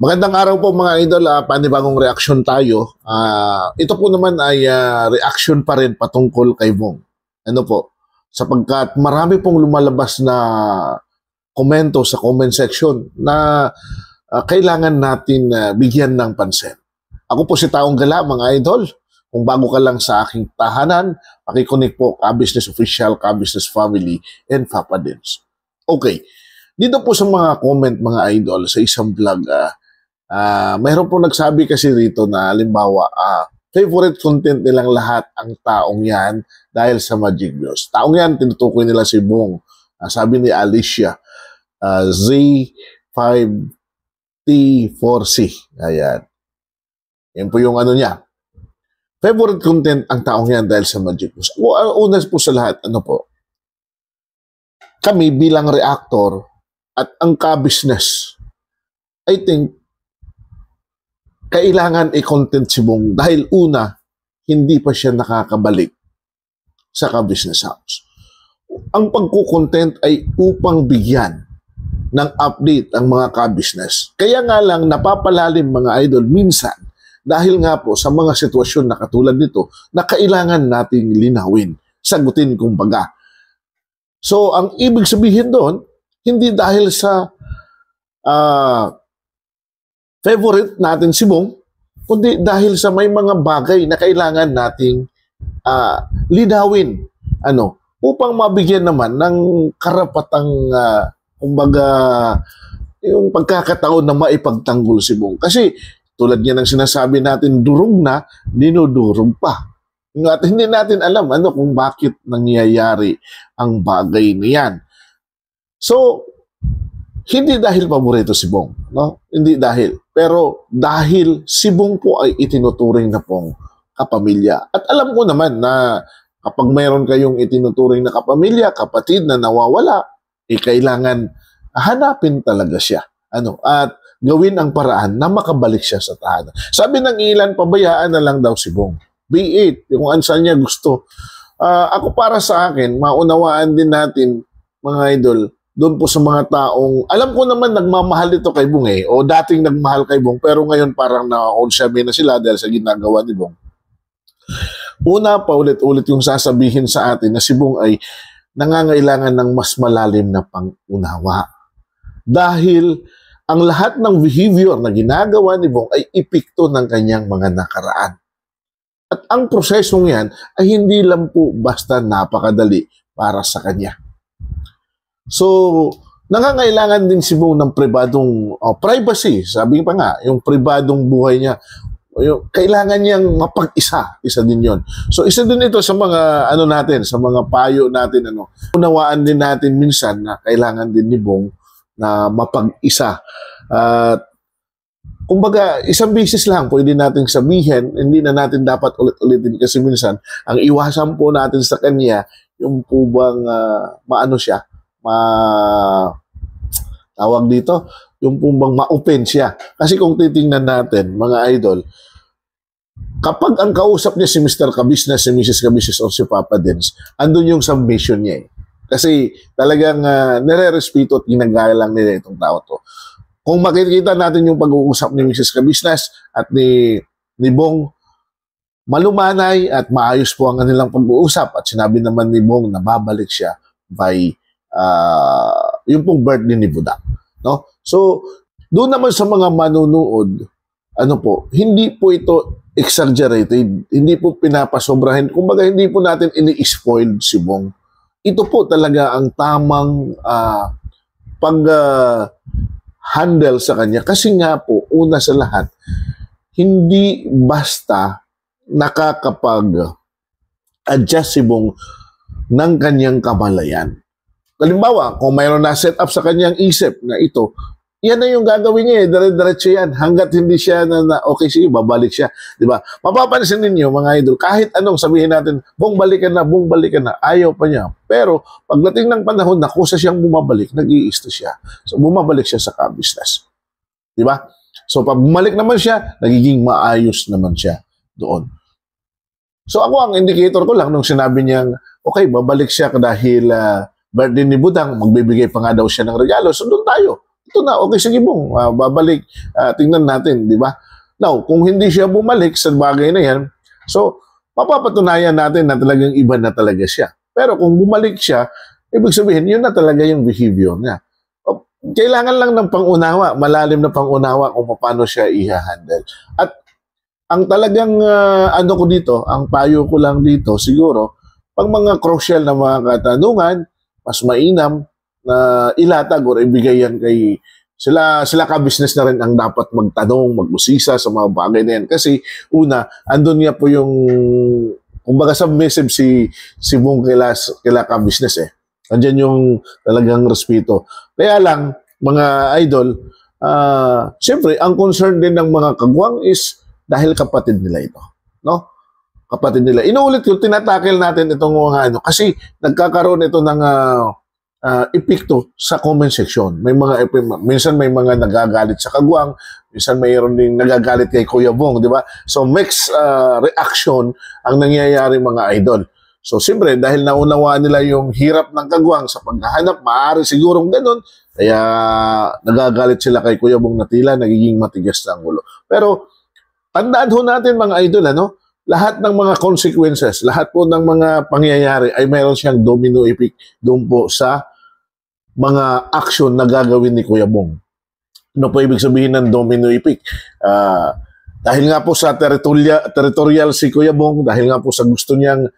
Magandang araw po mga idol, panibagong reaksyon tayo. Ito po naman ay reaction pa rin patungkol kay Bong. Ano po? Sapagkat marami pong lumalabas na komento sa comment section na kailangan natin bigyan ng pansin. Ako po si Taong Gala mga idol. Kung bago ka lang sa aking tahanan, pakiconnect po Ka-Business Official, Ka-Business Family, and Papa Dins. Okay, dito po sa mga comment mga idol sa isang vlog, mayroon po nagsabi kasi rito na halimbawa, favorite content nilang lahat ang taong yan dahil sa Magic Views. Taong yan, tinutukoy nila si Bong. Sabi ni Alicia, Z5T4C. Ayan. Yan po yung ano niya. Favorite content ang taong yan dahil sa Magic Views. Unas po sa lahat, ano po, kami bilang reactor at ang ka-business, I think, kailangan i-content si Bong dahil una, hindi pa siya nakakabalik sa Ka-Business House. Ang pagkukontent ay upang bigyan ng update ang mga ka-business. Kaya nga lang napapalalim mga idol minsan dahil nga po sa mga sitwasyon na katulad nito na kailangan nating linawin, sagutin kumbaga. So, ang ibig sabihin doon, hindi dahil sa favorite natin si Bong, kundi dahil sa may mga bagay na kailangan nating linawin upang mabigyan naman ng karapatang kumbaga yung pagkakataon na maipagtanggol si Bong. Kasi tulad niya ng sinasabi natin, durog na, dinudurog pa. At hindi natin alam kung bakit nangyayari ang bagay na yan. So, hindi dahil paborito si Bong, no? Hindi dahil. Pero dahil si Bong po ay itinuturing na pong kapamilya. At alam ko naman na kapag mayroon kayong itinuturing na kapamilya, kapatid na nawawala, kailangan hanapin talaga siya. At gawin ang paraan na makabalik siya sa tahanan. Sabi ng ilan, pabayaan na lang daw si Bong. Be it, kung saan niya gusto. Ako para sa akin, maunawaan din natin, mga idol, doon po sa mga taong, alam ko naman nagmamahal ito kay Bong o dating nagmahal kay Bong, pero ngayon parang na-on-shabi na sila dahil sa ginagawa ni Bong. Una, paulit-ulit yung sasabihin sa atin na si Bong ay nangangailangan ng mas malalim na pangunawa. Dahil ang lahat ng behavior na ginagawa ni Bong ay epekto ng kanyang mga nakaraan. At ang prosesong yan ay hindi lang po basta napakadali para sa kanya. So, nangangailangan din si Bong ng pribadong privacy. Sabi pa nga, yung pribadong buhay niya, kailangan niyang mapag-isa. Isa din yon. So, isa din ito sa mga natin, sa mga payo natin. Unawaan din natin minsan na kailangan din ni Bong na mapag-isa. Kumbaga, isang beses lang pwede nating sabihin, hindi na natin dapat ulit-ulitin kasi minsan, ang iwasan po natin sa kanya, yung po bang tawag dito, yung bang ma-open siya. Kasi kung titingnan natin, mga idol, kapag ang kausap niya si Mr. Ka-Business, si Mrs. Ka-Business, or si Papa Dins, andun yung submission niya . Kasi talagang nire-respeto at ginagalang nila itong tao to. Kung makikita natin yung pag-uusap ni Mrs. Ka-Business at ni Bong, malumanay at maayos po ang kanilang pag-uusap. At sinabi naman ni Bong na babalik siya by yung pong birthday ni Budak. No? So, doon naman sa mga manunood, hindi po ito exaggerated, hindi po pinapasobrahin. Kumbaga, hindi po natin ini-spoiled si Bong. Ito po talaga ang tamang pag-handle sa kanya. Kasi nga po, una sa lahat, hindi basta nakakapag-adjust si Bong ng kanyang kamalayan. Halimbawa, kung mayroon na set up sa kanyang isip na ito, yan na yung gagawin niya dire-diretso yan. Hanggat hindi siya okay, sige, babalik siya. Diba? Mapapansin ninyo, mga idol, kahit anong sabihin natin, Bong, balikan na, ayaw pa niya. Pero, pagdating ng panahon na kusa siyang bumabalik, nag-iisto siya. So, bumabalik siya sa ka-business. Diba? So, pag bumalik naman siya, nagiging maayos naman siya doon. So, ako ang indicator ko lang nung sinabi niyang, okay, babalik siya dahil birthday ni Budang, magbibigay pa nga daw siya ng regalo. So, doon tayo. ito na, okay, sige bong, babalik, tingnan natin, di ba? Now, kung hindi siya bumalik sa bagay na yan, so, mapapatunayan natin na talagang iba na talaga siya. Pero kung bumalik siya, ibig sabihin, yun na talaga yung behavior niya. Kailangan lang ng pangunawa, malalim na pangunawa kung paano siya i-handle. At ang talagang ano ko dito, ang payo ko lang dito, siguro, pag mga crucial na mga katanungan, mas mainam na ilatag o ibigay yan kay sila ka-business na rin ang dapat magtanong, mag-usisa sa mga bagay na yan. Kasi una, andun niya po yung, kumbaga submissive si Bong kila ka-business eh. Andyan yung talagang respeto. Kaya lang, mga idol, siyempre, ang concern din ng mga kagwang is dahil kapatid nila ito. No? Kapatid nila. Inuulit ko, tinatakel natin itong mga ano, kasi nagkakaroon ito ng epekto sa comment section. Minsan may mga nagagalit sa kagwang, minsan mayroon ding nagagalit kay Kuya Bong, di ba? So mixed reaction ang nangyayari mga idol. So siyempre, dahil naunawaan nila yung hirap ng kagwang sa paghahanap, maaari sigurong ganun, kaya nagagalit sila kay Kuya Bong na tila nagiging matigas na ang ulo. Pero tandaan ho natin mga idol, ano? Lahat ng mga consequences, lahat po ng mga pangyayari ay mayroon siyang domino effect doon po sa mga action na gagawin ni Kuya Bong. Ano po ibig sabihin ng domino effect? Dahil nga po sa territorial si Kuya Bong, dahil nga po sa gusto niyang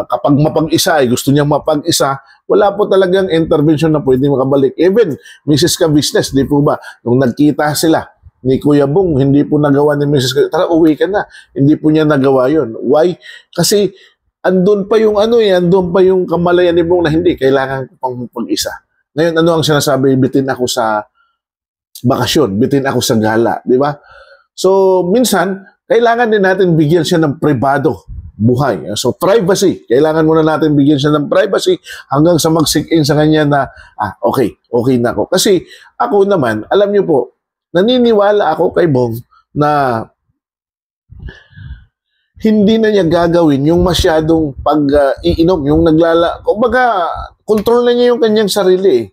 kapag mapag-isa ay gusto niyang mapag-isa, wala po talagang intervention na pwede makabalik. Even Mrs. Ka-Business, di po ba? Nung nagkita sila ni Kuya Bong, hindi po nagawa ni Mrs. Ka, tara uwi ka na. Hindi po niya nagawa yon. Why? Kasi andun pa yung andun pa yung kamalayan ni Bong na hindi, kailangan ko pang pag-isa. Ngayon, ano ang sinasabi? Bitin ako sa bakasyon, bitin ako sa gala, di ba? So, minsan, kailangan din natin bigyan siya ng pribado buhay. So, privacy. Kailangan muna natin bigyan siya ng privacy hanggang sa mag-sink-in sa kanya na, okay na ako. Kasi ako naman, alam niyo po, naniniwala ako kay Bong na hindi na niya gagawin yung masyadong pag-iinom, yung kumbaga, control na niya yung kanyang sarili.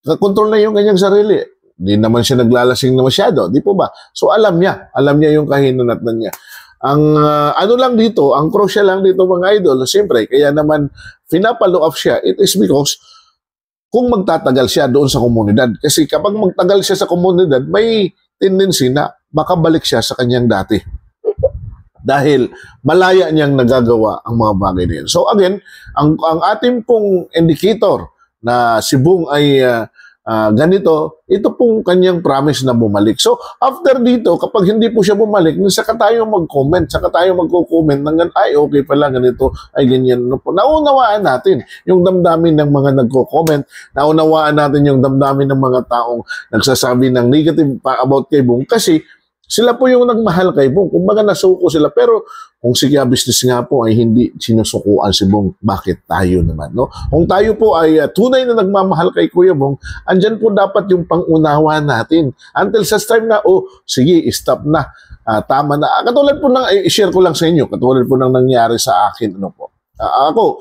Control na yung kanyang sarili. Hindi naman siya naglalasing na masyado, di po ba? So alam niya yung kahinanatan niya. Ang ano lang dito, ang crucial lang dito mga idol, siyempre, kaya naman pinapalo up siya, it is because kung magtatagal siya doon sa komunidad. Kasi kapag magtagal siya sa komunidad, may tendency na makabalik siya sa kanyang dati. Dahil malaya niyang nagagawa ang mga bagay na yan. So again, ang ating pong indicator na si Bong ay ganito, ito pong kanyang promise na bumalik. So after dito, kapag hindi po siya bumalik, saka tayo mag-comment, saka tayo magko-comment ng ay okay pala, ganito, ay ganyan. No po. Naunawaan natin yung damdamin ng mga nagko-comment, naunawaan natin yung damdamin ng mga taong nagsasabi ng negative pa about kay Bong kasi sila po yung nagmahal kay Bong. Kumbaga nasuko sila. Pero kung si business nga po ay hindi sinusukuan si Bong, bakit tayo naman? No? Kung tayo po ay tunay na nagmamahal kay Kuya Bong, andyan po dapat yung pangunawa natin. Until sa time na, sige, stop na. Tama na. Katulad po i-share ko lang sa inyo, katulad po ng nangyari sa akin. Ano po? Ako,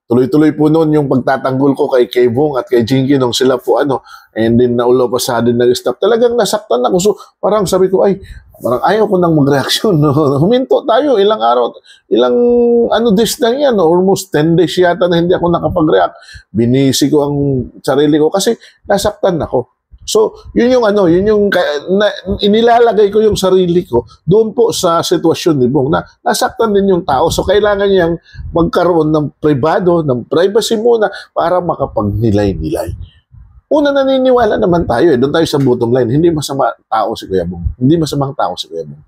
tuloy-tuloy po noon yung pagtatanggol ko kay Bong at kay Jinky nung sila po and then naulo pa sa din nag-stop. Talagang nasaktan ako. So parang sabi ko parang ayaw ko nang mag-reaction. No? Huminto tayo ilang araw, ilang days lang yan. Almost 10 days yata na hindi ako nakapag-react. Binisi ko ang sarili ko kasi nasaktan ako. So, yun yung inilalagay ko yung sarili ko doon po sa sitwasyon ni Bong na nasaktan din yung tao. So, kailangan niyang magkaroon ng privado, ng privacy muna para makapagnilay-nilay. Una, naniniwala naman tayo. Doon tayo sa bottom line. Hindi masama tao si Kuya Bong. Hindi masamang tao si Kuya Bong.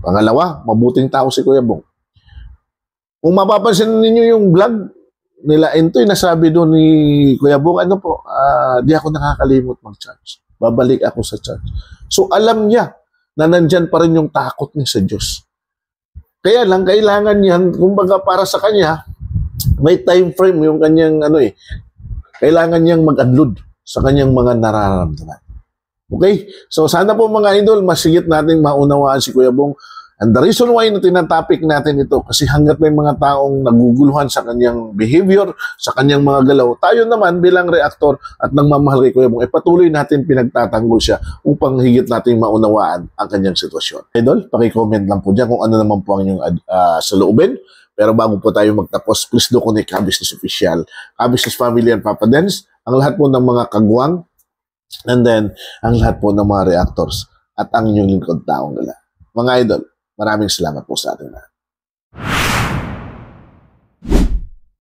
Pangalawa, mabuting tao si Kuya Bong. Kung mapapansin ninyo yung vlog nila Entoy, nasabi doon ni Kuya Bong, di ako nakakalimot mag-charge. Babalik ako sa charge. So, alam niya na nandyan pa rin yung takot niya sa Diyos. Kaya lang, kailangan niyan, kumbaga para sa kanya, may time frame yung kanyang, kailangan niyang mag-unload sa kanyang mga nararamdaman. Okay? So, sana po mga idol, masigit natin maunawaan si Kuya Bong. And the reason why na tinatopic natin ito, kasi hanggat may mga taong naguguluhan sa kanyang behavior, sa kanyang mga galaw, tayo naman bilang reaktor at nagmamahal kay Kuya Bong, patuloy natin pinagtatanggol siya upang higit natin maunawaan ang kanyang sitwasyon. Idol, paki-comment lang po dyan kung ano naman po ang inyong saloobin. Pero bago po tayo magtapos, please do connect Ka-Business Official, Ka-Business Family and Papa Dens, ang lahat po ng mga kagwang, and then ang lahat po ng mga reactors at ang inyong lingkod taong gala. Mga idol, maraming salamat po sa atin.